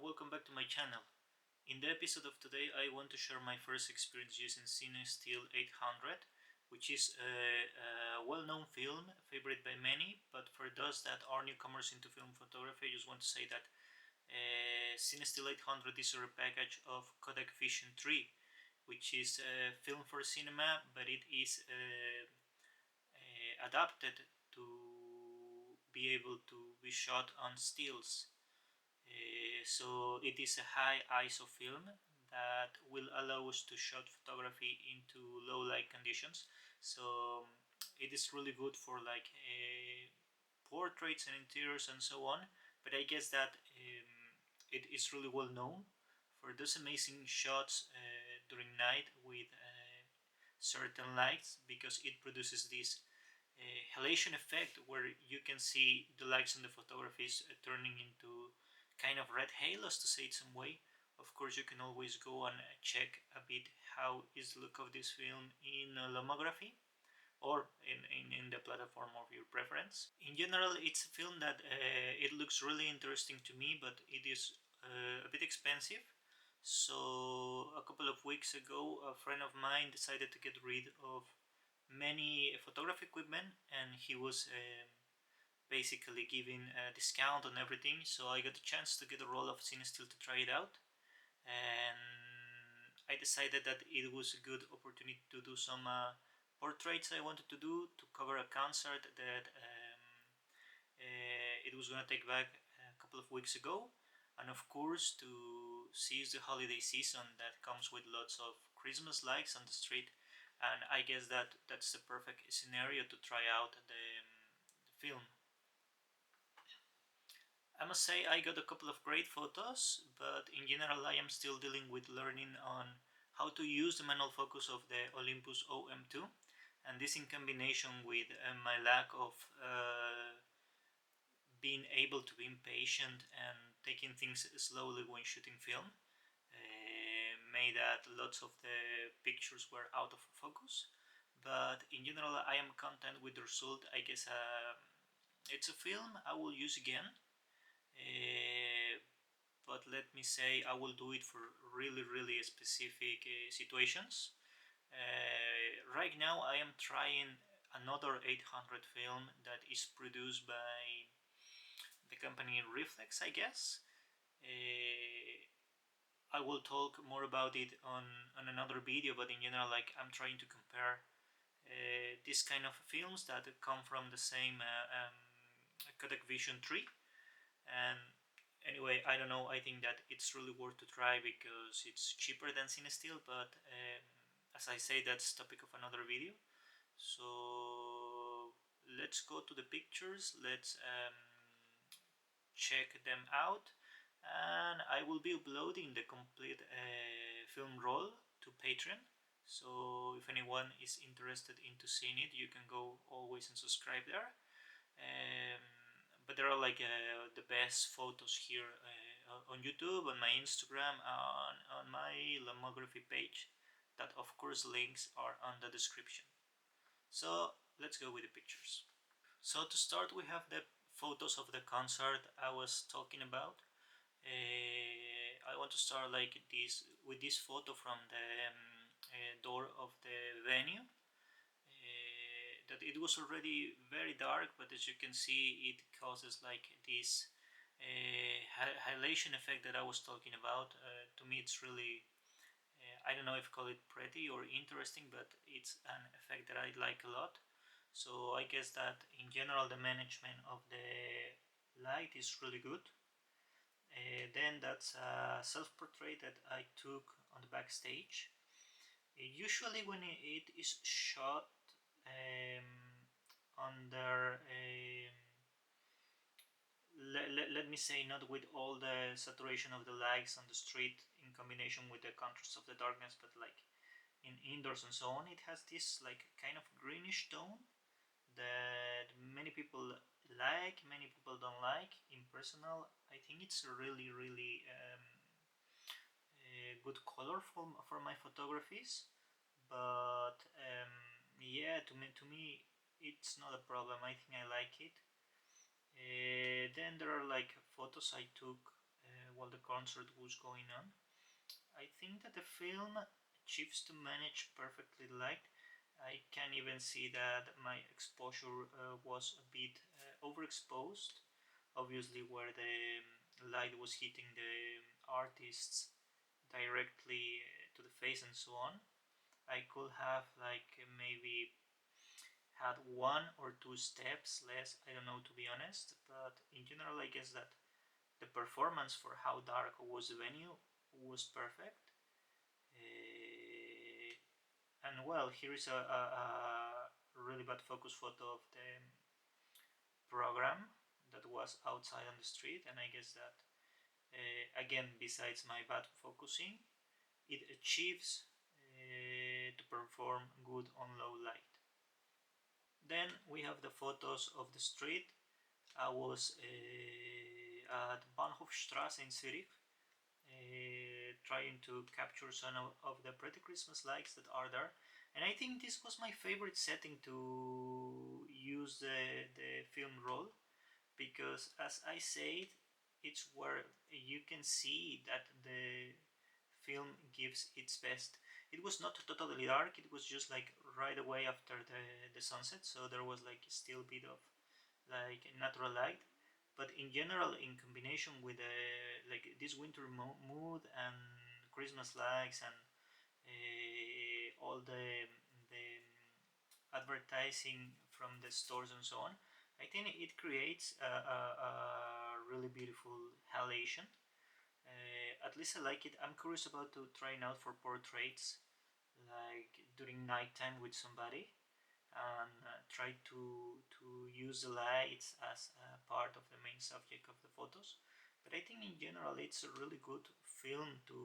welcome back to my channel. In the episode of today I want to share my first experience using Cinestill 800, which is a well-known film, favorite by many, but for those that are newcomers into film photography I just want to say that Cinestill 800 is a repackage of Kodak Vision 3, which is a film for cinema, but it is adapted to be able to be shot on stills. So it is a high ISO film that will allow us to shoot photography into low light conditions. So it is really good for like portraits and interiors and so on. But I guess that it is really well known for those amazing shots during night with certain lights, because it produces this halation effect where you can see the lights in the photographies turning into kind of red halos, to say it some way. Of course, you can always go and check a bit how is the look of this film in lomography or in the platform of your preference. In general, it's a film that it looks really interesting to me, but it is a bit expensive. So a couple of weeks ago, a friend of mine decided to get rid of many photography equipment, and he was basically giving a discount on everything, so I got a chance to get a roll of Cinestill to try it out, and I decided that it was a good opportunity to do some portraits I wanted to do to cover a concert that it was gonna take back a couple of weeks ago, and of course to seize the holiday season that comes with lots of Christmas lights on the street. And I guess that that's the perfect scenario to try out the film. I must say I got a couple of great photos, but in general I am still dealing with learning on how to use the manual focus of the Olympus OM-2, and this in combination with my lack of being able to be impatient and taking things slowly when shooting film made that lots of the pictures were out of focus. But in general I am content with the result. I guess it's a film I will use again, but let me say I will do it for really specific situations. Right now I am trying another 800 film that is produced by the company Reflex, I guess. I will talk more about it on another video, but in general, like, I'm trying to compare this kind of films that come from the same Kodak Vision 3. And anyway, I don't know, I think that it's really worth to try because it's cheaper than Cinestill, but as I say, that's topic of another video. So let's go to the pictures, let's check them out, and I will be uploading the complete film roll to Patreon. So if anyone is interested into seeing it, you can go always and subscribe there. But there are like the best photos here on YouTube, on my Instagram, on my lomography page, that of course links are on the description. So let's go with the pictures. So to start, we have the photos of the concert I was talking about. I want to start like this with this photo from the door of the venue. That it was already very dark, but as you can see, it causes like this halation effect that I was talking about. To me, it's really I don't know if call it pretty or interesting, but it's an effect that I like a lot. So I guess that in general the management of the light is really good. Then that's a self-portrait that I took on the backstage. Usually when it is shot under let me say, not with all the saturation of the lights on the street in combination with the contrast of the darkness, but like in indoors and so on, it has this like kind of greenish tone that many people like, many people don't like. In personal, I think it's a really good color for my photographies, but yeah, to me it's not a problem. I think I like it. Then there are like photos I took while the concert was going on. I think that the film achieves to manage perfectly light. I can even see that my exposure was a bit overexposed, obviously where the light was hitting the artists directly to the face and so on. I could have like maybe had one or two steps less, I don't know, to be honest, but in general I guess that the performance for how dark was the venue was perfect. And well, here is a really bad focus photo of the program that was outside on the street, and I guess that again, besides my bad focusing, it achieves to perform good on low light. Then we have the photos of the street. I was at Bahnhofstrasse in Zurich, trying to capture some of the pretty Christmas lights that are there. And I think this was my favorite setting to use the film roll, because as I said, it's where you can see that the film gives its best. It was not totally dark, it was just like right away after the sunset, so there was like still a bit of like natural light. But in general, in combination with like this winter mood and Christmas lights and all the advertising from the stores and so on, I think it creates a really beautiful halation. At least I like it. I'm curious about to trying out for portraits, like during nighttime with somebody, and try to use the lights as a part of the main subject of the photos. But I think in general it's a really good film to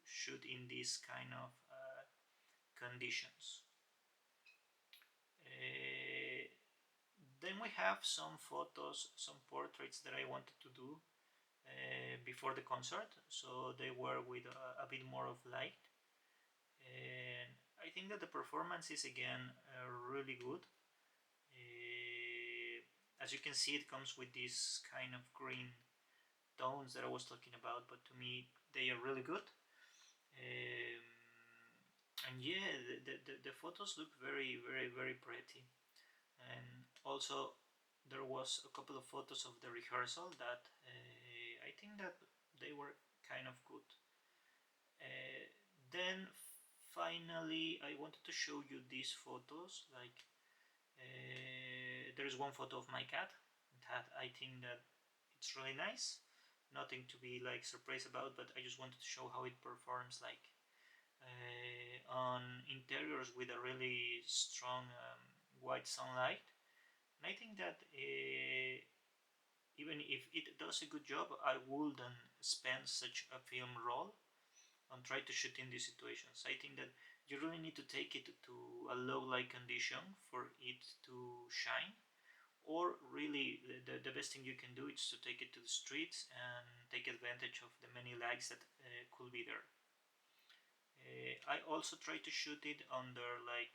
shoot in these kind of conditions. Uh, then we have some photos, some portraits that I wanted to do before the concert, so they were with a bit more of light. And I think that the performance is again really good. As you can see, it comes with this kind of green tones that I was talking about, but to me they are really good. And yeah, the photos look very, very, very pretty. And also, there was a couple of photos of the rehearsal that I think that they were kind of good. Then finally, I wanted to show you these photos. Like, there is one photo of my cat that I think that it's really nice. Nothing to be like surprised about, but I just wanted to show how it performs like on interiors with a really strong white sunlight. And I think that even if it does a good job, I wouldn't spend such a film roll on try to shoot in these situations. I think that you really need to take it to a low light condition for it to shine, or really the best thing you can do is to take it to the streets and take advantage of the many lights that could be there. I also try to shoot it under like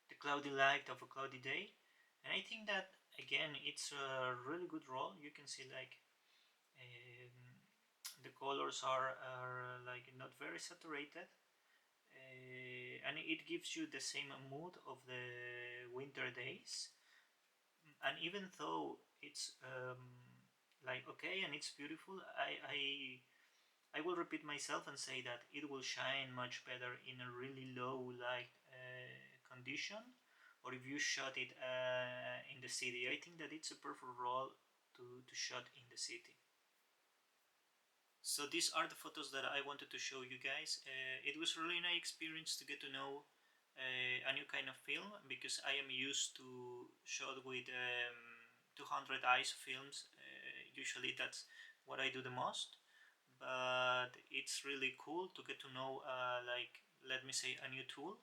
the cloudy light of a cloudy day, and I think that again it's a really good roll. You can see like the colors are like not very saturated, and it gives you the same mood of the winter days. And even though it's like okay and it's beautiful, I will repeat myself and say that it will shine much better in a really low light condition, or if you shot it in the city. I think that it's a perfect role to shot in the city. So these are the photos that I wanted to show you guys. It was really nice experience to get to know a new kind of film, because I am used to shot with 200 ISO films. Usually that's what I do the most, but it's really cool to get to know like, let me say, a new tool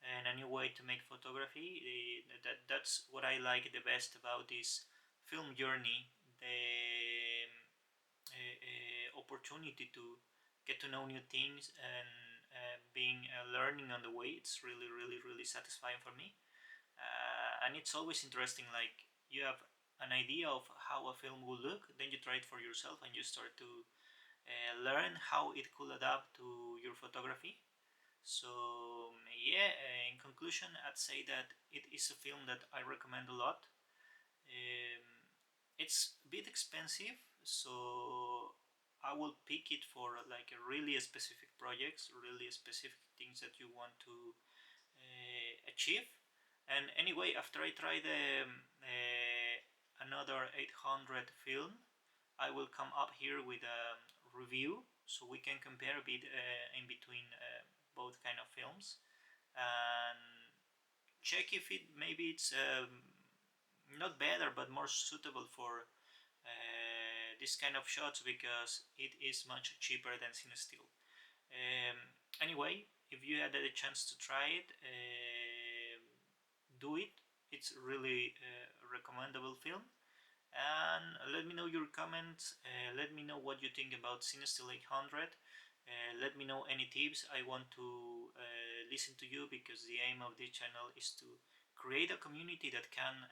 and a new way to make photography. That's what I like the best about this film journey, the opportunity to get to know new things and being learning on the way. It's really, really, really satisfying for me. And it's always interesting, like you have an idea of how a film will look, then you try it for yourself and you start to learn how it could adapt to your photography. So yeah, in conclusion, I'd say that it is a film that I recommend a lot. Um, it's a bit expensive, so I will pick it for like a really specific projects, really specific things that you want to achieve. And anyway, after I try the another 800 film, I will come up here with a review so we can compare a bit in between both kind of films and check if it maybe it's not better but more suitable for this kind of shots because it is much cheaper than Cinestill. Anyway, if you had a chance to try it, do it. It's really a recommendable film. And let me know your comments. Let me know what you think about Cinestill 800. Let me know any tips. I want to listen to you because the aim of this channel is to create a community that can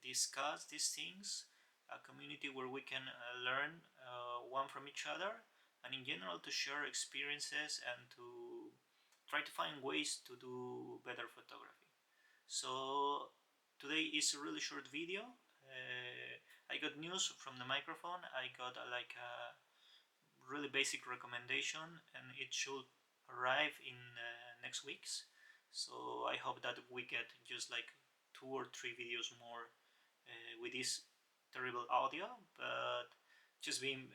discuss these things, a community where we can learn one from each other, and in general to share experiences and to try to find ways to do better photography. So today is a really short video. I got news from the microphone. I got like a really basic recommendation, and it should arrive in next weeks. So I hope that we get just like 2 or 3 videos more with this terrible audio, but just being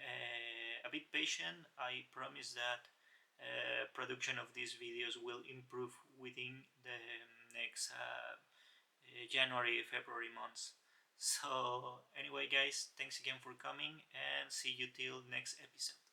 a bit patient. I promise that production of these videos will improve within the next January, February months. So anyway guys, thanks again for coming and see you till next episode.